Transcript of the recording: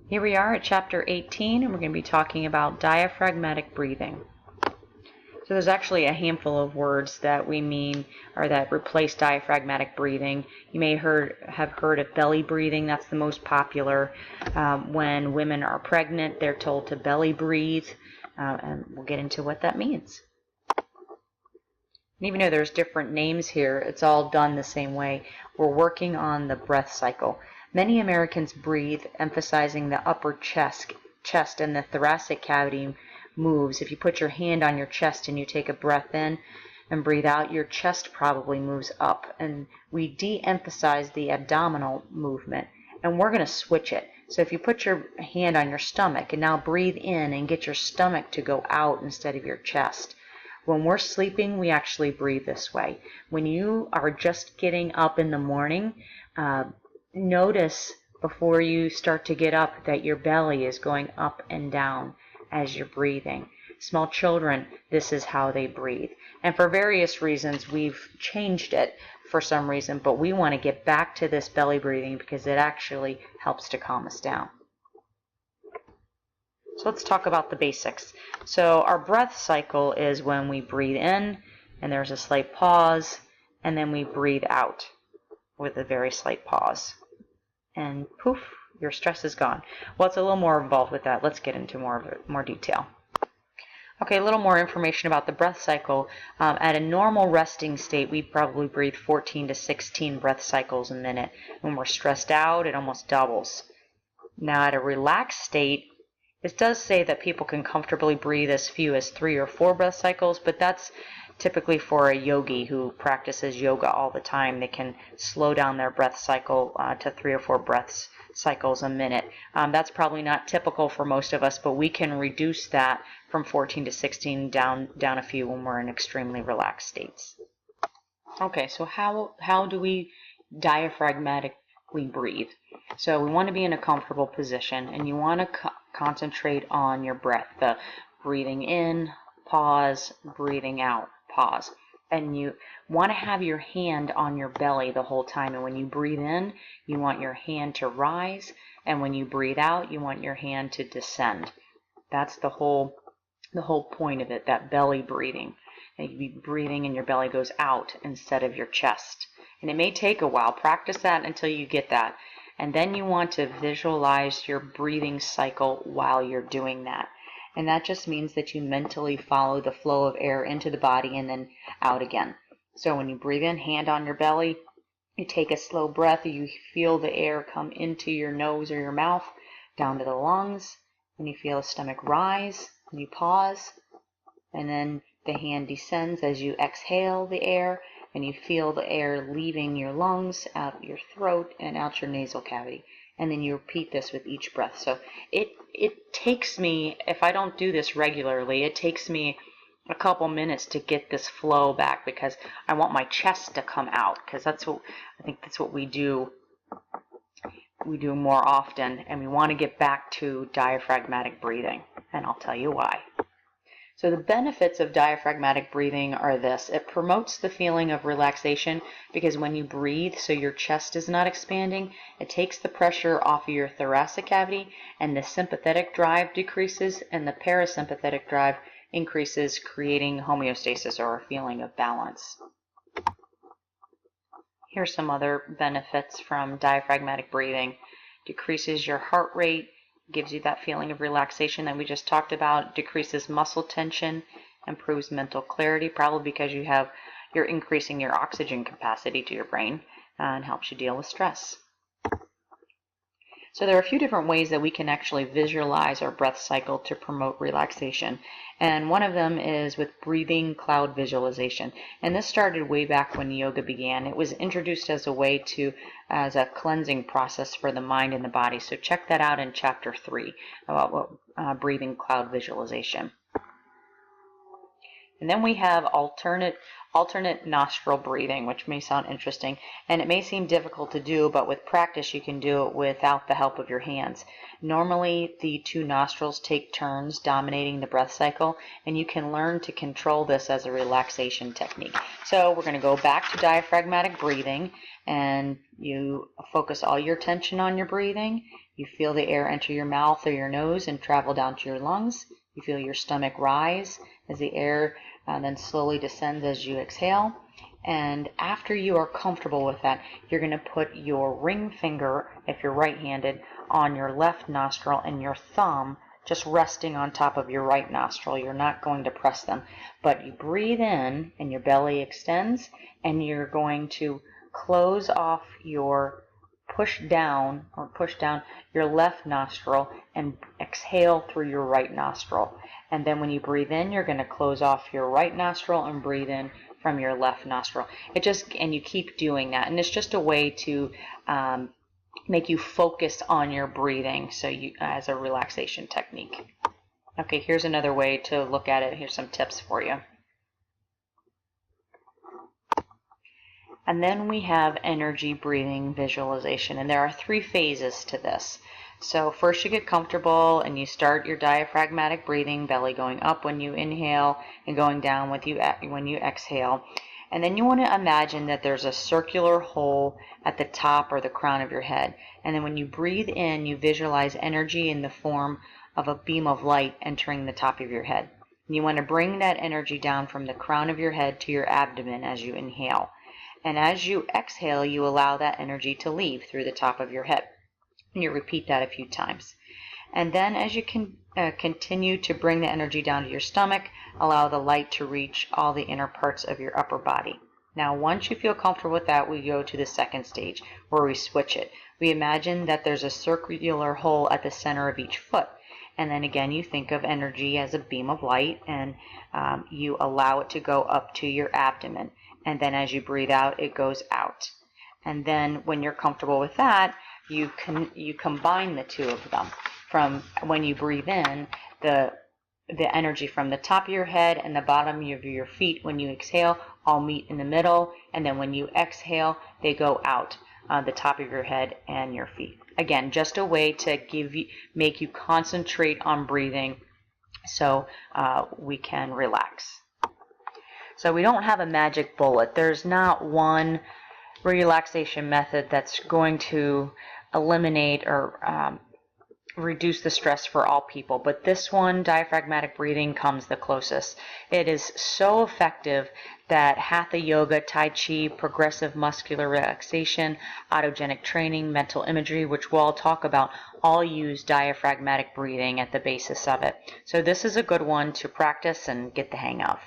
Here we are at chapter 18, and we're going to be talking about diaphragmatic breathing. So there's actually a handful of words that we mean or that replace diaphragmatic breathing. You may have heard of belly breathing. That's the most popular. When women are pregnant, they're told to belly breathe, and we'll get into what that means. And even though there's different names here, it's all done the same way. We're working on the breath cycle. Many Americans breathe, emphasizing the upper chest and the thoracic cavity moves. If you put your hand on your chest and you take a breath in and breathe out, your chest probably moves up. And we de-emphasize the abdominal movement, and we're going to switch it. So if you put your hand on your stomach and now breathe in and get your stomach to go out instead of your chest. When we're sleeping, we actually breathe this way. When you are just getting up in the morning, notice before you start to get up that your belly is going up and down as you're breathing. Small children, this is how they breathe. And for various reasons, we've changed it for some reason, but we want to get back to this belly breathing because it actually helps to calm us down. So let's talk about the basics. So our breath cycle is when we breathe in, and there's a slight pause, and then we breathe out with a very slight pause. And poof, your stress is gone. Well, it's a little more involved with that. Let's get into more detail. Okay, a little more information about the breath cycle. At a normal resting state, we probably breathe 14 to 16 breath cycles a minute. When we're stressed out, it almost doubles. Now, at a relaxed state, it does say that people can comfortably breathe as few as 3 or 4 breath cycles, but that's typically for a yogi who practices yoga all the time. They can slow down their breath cycle to 3 or 4 breath cycles a minute. That's probably not typical for most of us, but we can reduce that from 14 to 16 down a few when we're in extremely relaxed states. Okay, so how do we diaphragmatically breathe? So we want to be in a comfortable position, and you want to concentrate on your breath, the breathing in, pause, breathing out, pause. And you want to have your hand on your belly the whole time. And when you breathe in, you want your hand to rise. And when you breathe out, you want your hand to descend. That's the whole point of it, that belly breathing. And you be breathing and your belly goes out instead of your chest. And it may take a while. Practice that until you get that. And then you want to visualize your breathing cycle while you're doing that. And that just means that you mentally follow the flow of air into the body and then out again. So when you breathe in, hand on your belly, you take a slow breath, you feel the air come into your nose or your mouth, down to the lungs, and you feel the stomach rise, and you pause, and then the hand descends as you exhale the air, and you feel the air leaving your lungs, out your throat, and out your nasal cavity. And then you repeat this with each breath. So it takes me, if I don't do this regularly, it takes me a couple minutes to get this flow back because I want my chest to come out, because I think that's what we do more often, and we want to get back to diaphragmatic breathing, and I'll tell you why. So the benefits of diaphragmatic breathing are this. It promotes the feeling of relaxation because when you breathe, so your chest is not expanding, it takes the pressure off of your thoracic cavity, and the sympathetic drive decreases and the parasympathetic drive increases, creating homeostasis or a feeling of balance. Here's some other benefits from diaphragmatic breathing. Decreases your heart rate, gives you that feeling of relaxation that we just talked about, decreases muscle tension, improves mental clarity, probably because you're increasing your oxygen capacity to your brain, and helps you deal with stress. So there are a few different ways that we can actually visualize our breath cycle to promote relaxation. And one of them is with breathing cloud visualization. And this started way back when yoga began. It was introduced as a cleansing process for the mind and the body. So check that out in chapter 3 about breathing cloud visualization. And then we have alternate nostril breathing, which may sound interesting, and it may seem difficult to do, but with practice you can do it without the help of your hands. Normally the two nostrils take turns dominating the breath cycle, and you can learn to control this as a relaxation technique. So we're going to go back to diaphragmatic breathing, and you focus all your attention on your breathing. You feel the air enter your mouth or your nose and travel down to your lungs. You feel your stomach rise as the air then slowly descends as you exhale. And after you are comfortable with that, you're going to put your ring finger, if you're right-handed, on your left nostril and your thumb just resting on top of your right nostril. You're not going to press them, but you breathe in and your belly extends, and you're going to close off your push down your left nostril and exhale through your right nostril. And then when you breathe in, you're going to close off your right nostril and breathe in from your left nostril. And you keep doing that, and it's just a way to make you focus on your breathing, so as a relaxation technique. Okay, here's another way to look at it. Here's some tips for you. And then we have energy breathing visualization, and there are 3 phases to this. So first you get comfortable and you start your diaphragmatic breathing, belly going up when you inhale and going down when you exhale. And then you want to imagine that there's a circular hole at the top or the crown of your head. And then when you breathe in, you visualize energy in the form of a beam of light entering the top of your head. And you want to bring that energy down from the crown of your head to your abdomen as you inhale. And as you exhale, you allow that energy to leave through the top of your head. And you repeat that a few times. And then as you can continue to bring the energy down to your stomach, allow the light to reach all the inner parts of your upper body. Now, once you feel comfortable with that, we go to the second stage where we switch it. We imagine that there's a circular hole at the center of each foot. And then again, you think of energy as a beam of light, and you allow it to go up to your abdomen. And then as you breathe out, it goes out. And then when you're comfortable with that, you combine the two of them. From when you breathe in, the energy from the top of your head and the bottom of your feet, when you exhale, all meet in the middle. And then when you exhale, they go out, the top of your head and your feet. Again, just a way to make you concentrate on breathing, so we can relax. So we don't have a magic bullet. There's not one relaxation method that's going to eliminate or reduce the stress for all people, but this one, diaphragmatic breathing, comes the closest. It is so effective that Hatha yoga, Tai Chi, progressive muscular relaxation, autogenic training, mental imagery, which we'll all talk about, all use diaphragmatic breathing at the basis of it. So this is a good one to practice and get the hang of.